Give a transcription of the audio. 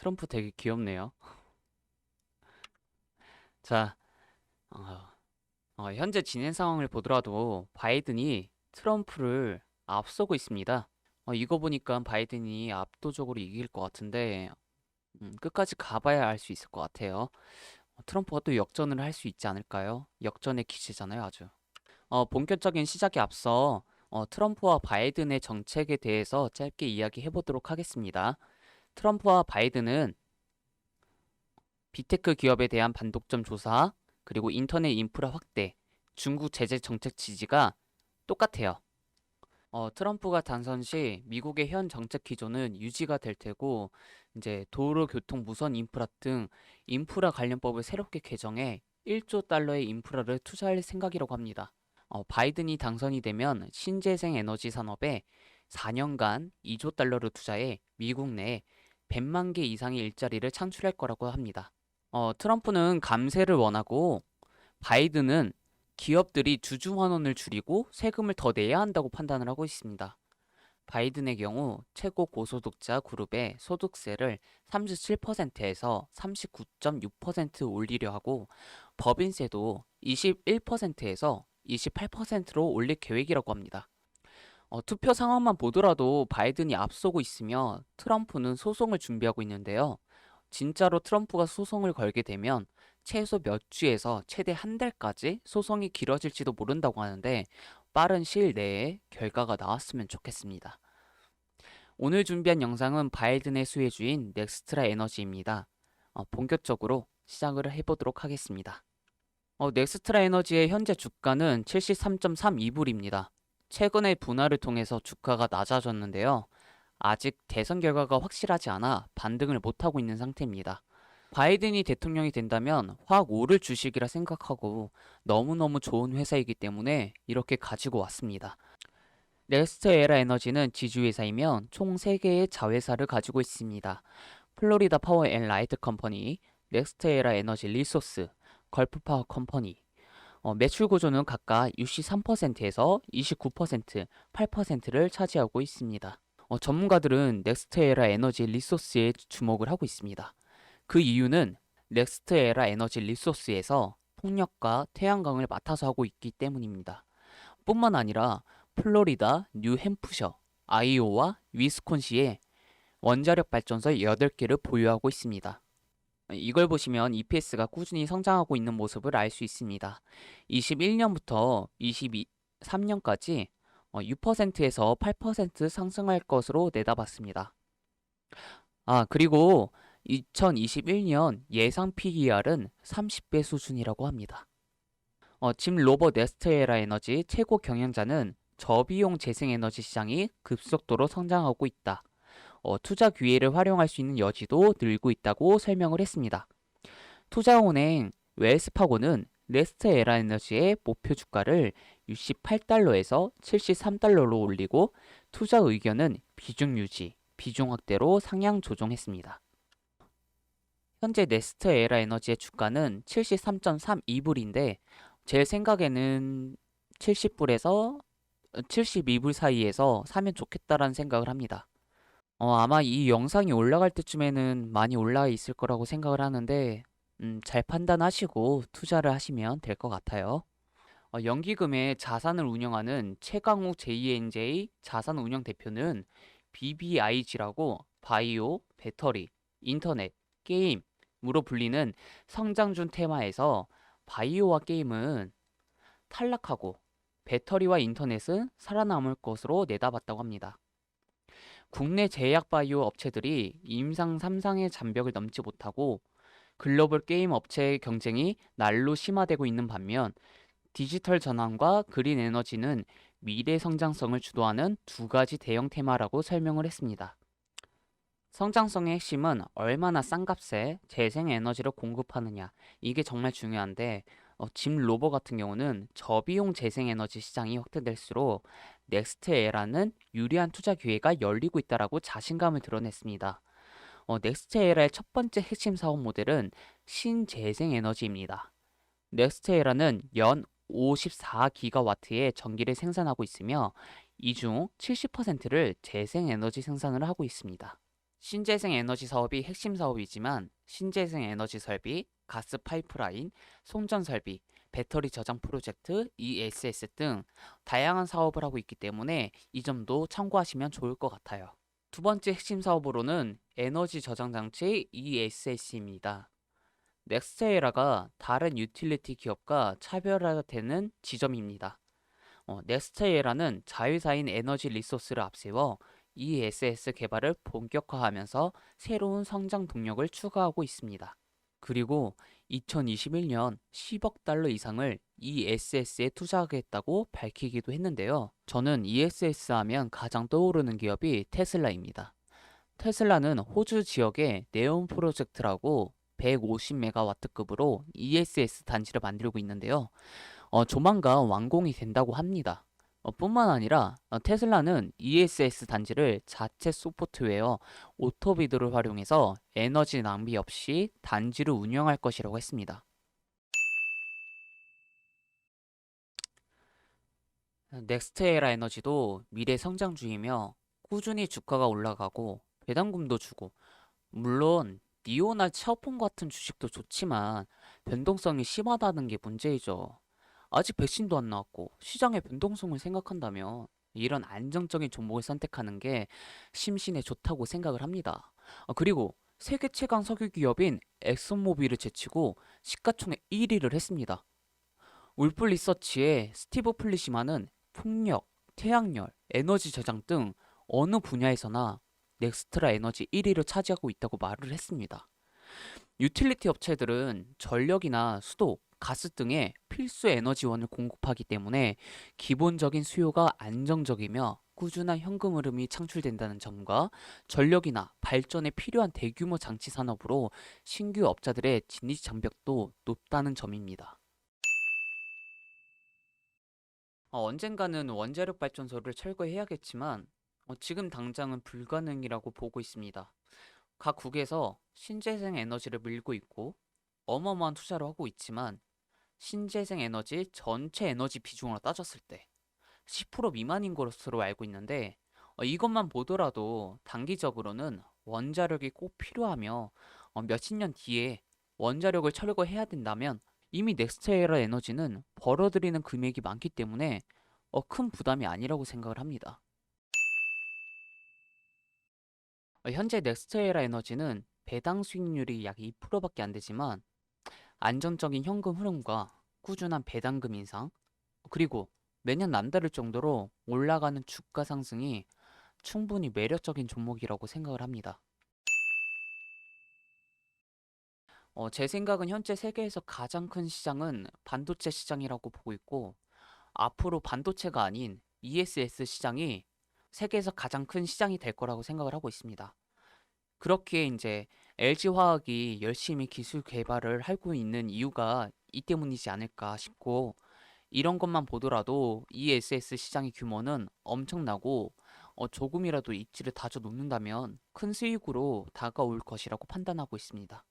트럼프 되게 귀엽네요. 자, 어, 현재 진행 상황을 보더라도 바이든이 트럼프를 앞서고 있습니다. 이거 보니까 바이든이 압도적으로 이길 것 같은데, 끝까지 가봐야 알 수 있을 것 같아요. 트럼프가 또 역전을 할 수 있지 않을까요? 역전의 기세잖아요, 아주. 본격적인 시작에 앞서 트럼프와 바이든의 정책에 대해서 짧게 이야기해 보도록 하겠습니다. 트럼프와 바이든은 빅테크 기업에 대한 반독점 조사, 그리고 인터넷 인프라 확대, 중국 제재 정책 지지가 똑같아요. 트럼프가 당선 시 미국의 현 정책 기조는 유지가 될 테고, 이제 도로 교통 무선 인프라 등 인프라 관련법을 새롭게 개정해 1조 달러의 인프라를 투자할 생각이라고 합니다. 바이든이 당선이 되면 신재생 에너지 산업에 4년간 2조 달러를 투자해 미국 내에 100만 개 이상의 일자리를 창출할 거라고 합니다. 트럼프는 감세를 원하고 바이든은 기업들이 주주 환원을 줄이고 세금을 더 내야 한다고 판단을 하고 있습니다. 바이든의 경우 최고 고소득자 그룹의 소득세를 37%에서 39.6% 올리려 하고 법인세도 21%에서 28%로 올릴 계획이라고 합니다. 투표 상황만 보더라도 바이든이 앞서고 있으며 트럼프는 소송을 준비하고 있는데요. 진짜로 트럼프가 소송을 걸게 되면 최소 몇 주에서 최대 한 달까지 소송이 길어질지도 모른다고 하는데 빠른 시일 내에 결과가 나왔으면 좋겠습니다. 오늘 준비한 영상은 바이든의 수혜주인 넥스트라 에너지입니다. 본격적으로 시작을 해보도록 하겠습니다. 넥스트라 에너지의 현재 주가는 73.32불입니다. 최근의 분할을 통해서 주가가 낮아졌는데요. 아직 대선 결과가 확실하지 않아 반등을 못하고 있는 상태입니다. 바이든이 대통령이 된다면 확 오를 주식이라 생각하고 너무너무 좋은 회사이기 때문에 이렇게 가지고 왔습니다. 넥스트에라 에너지는 지주회사이며 총 3개의 자회사를 가지고 있습니다. 플로리다 파워 앤 라이트 컴퍼니, 넥스트에라 에너지 리소스, 걸프 파워 컴퍼니. 매출 구조는 각각 63%에서 29%, 8%를 차지하고 있습니다. 전문가들은 넥스트에라 에너지 리소스에 주목을 하고 있습니다. 그 이유는 넥스트에라 에너지 리소스에서 풍력과 태양광을 맡아서 하고 있기 때문입니다. 뿐만 아니라 플로리다, 뉴햄프셔, 아이오와 위스콘시에 원자력 발전소 8개를 보유하고 있습니다. 이걸 보시면 EPS가 꾸준히 성장하고 있는 모습을 알 수 있습니다. 21년부터 23년까지 6%에서 8% 상승할 것으로 내다봤습니다. 그리고 2021년 예상 PER은 30배 수준이라고 합니다. 짐 로버 네스테에라 에너지 최고 경영자는 저비용 재생에너지 시장이 급속도로 성장하고 있다. 투자 기회를 활용할 수 있는 여지도 늘고 있다고 설명을 했습니다. 투자은행 웰스파고는 네스테에라 에너지의 목표 주가를 68달러에서 73달러로 올리고 투자 의견은 비중 유지, 비중 확대로 상향 조정했습니다. 현재 네스테에라 에너지의 주가는 73.32불인데 제 생각에는 70불에서 72불 사이에서 사면 좋겠다라는 생각을 합니다. 아마 이 영상이 올라갈 때쯤에는 많이 올라와 있을 거라고 생각을 하는데 잘 판단하시고 투자를 하시면 될 것 같아요. 연기금의 자산을 운영하는 최강욱 JNJ 자산운용 대표는 BBIG라고 바이오, 배터리, 인터넷, 게임으로 불리는 성장준 테마에서 바이오와 게임은 탈락하고 배터리와 인터넷은 살아남을 것으로 내다봤다고 합니다. 국내 제약 바이오 업체들이 임상 3상의 장벽을 넘지 못하고 글로벌 게임 업체의 경쟁이 날로 심화되고 있는 반면 디지털 전환과 그린 에너지는 미래 성장성을 주도하는 두 가지 대형 테마라고 설명을 했습니다. 성장성의 핵심은 얼마나 싼 값에 재생 에너지를 공급하느냐. 이게 정말 중요한데, 짐 로버 같은 경우는 저비용 재생 에너지 시장이 확대될수록 넥스트에라는 유리한 투자 기회가 열리고 있다라고 자신감을 드러냈습니다. 넥스트에라의 첫 번째 핵심 사업 모델은 신재생 에너지입니다. 넥스트에라는 연 54기가와트의 전기를 생산하고 있으며 이 중 70%를 재생 에너지 생산을 하고 있습니다. 신재생 에너지 사업이 핵심 사업이지만 신재생 에너지 설비, 가스 파이프라인, 송전 설비, 배터리 저장 프로젝트, ESS 등 다양한 사업을 하고 있기 때문에 이 점도 참고하시면 좋을 것 같아요. 두 번째 핵심 사업으로는 에너지 저장 장치 ESS입니다. 넥스트에라가 다른 유틸리티 기업과 차별화되는 지점입니다. 넥스트에라는 자회사인 에너지 리소스를 앞세워 ESS 개발을 본격화하면서 새로운 성장 동력을 추가하고 있습니다. 그리고 2021년 10억 달러 이상을 ESS에 투자하겠다고 밝히기도 했는데요. 저는 ESS 하면 가장 떠오르는 기업이 테슬라입니다. 테슬라는 호주 지역의 네온 프로젝트라고 150메가와트급으로 ESS 단지를 만들고 있는데요. 조만간 완공이 된다고 합니다. 뿐만 아니라 테슬라는 ESS 단지를 자체 소프트웨어 오토비드를 활용해서 에너지 낭비 없이 단지를 운영할 것이라고 했습니다. 넥스트에라 에너지도 미래 성장주이며 꾸준히 주가가 올라가고 배당금도 주고, 물론 니오나 차오폰 같은 주식도 좋지만 변동성이 심하다는 게 문제이죠. 아직 백신도 안 나왔고 시장의 변동성을 생각한다면 이런 안정적인 종목을 선택하는 게 심신에 좋다고 생각을 합니다. 그리고 세계 최강 석유 기업인 엑슨모빌을 제치고 시가총액 1위를 했습니다. 울프 리서치의 스티브 플리시만은 풍력, 태양열, 에너지 저장 등 어느 분야에서나 넥스트라 에너지 1위를 차지하고 있다고 말을 했습니다. 유틸리티 업체들은 전력이나 수도, 가스 등의 필수 에너지원을 공급하기 때문에 기본적인 수요가 안정적이며 꾸준한 현금 흐름이 창출된다는 점과 전력이나 발전에 필요한 대규모 장치 산업으로 신규 업자들의 진입 장벽도 높다는 점입니다. 언젠가는 원자력 발전소를 철거해야겠지만 지금 당장은 불가능이라고 보고 있습니다. 각 국에서 신재생 에너지를 밀고 있고 어마어마한 투자를 하고 있지만 신재생 에너지 전체 에너지 비중으로 따졌을 때 10% 미만인 것으로 알고 있는데, 이것만 보더라도 단기적으로는 원자력이 꼭 필요하며 몇십 년 뒤에 원자력을 철거해야 된다면 이미 넥스트에라 에너지는 벌어들이는 금액이 많기 때문에 큰 부담이 아니라고 생각을 합니다. 현재 넥스트에라 에너지는 배당 수익률이 약 2%밖에 안 되지만 안정적인 현금 흐름과 꾸준한 배당금 인상, 그리고 매년 남다를 정도로 올라가는 주가 상승이 충분히 매력적인 종목이라고 생각을 합니다. 제 생각은 현재 세계에서 가장 큰 시장은 반도체 시장이라고 보고 있고, 앞으로 반도체가 아닌 ESS 시장이 세계에서 가장 큰 시장이 될 거라고 생각을 하고 있습니다. 그렇기에 이제 LG화학이 열심히 기술 개발을 하고 있는 이유가 이 때문이지 않을까 싶고, 이런 것만 보더라도 ESS 시장의 규모는 엄청나고 조금이라도 입지를 다져 놓는다면 큰 수익으로 다가올 것이라고 판단하고 있습니다.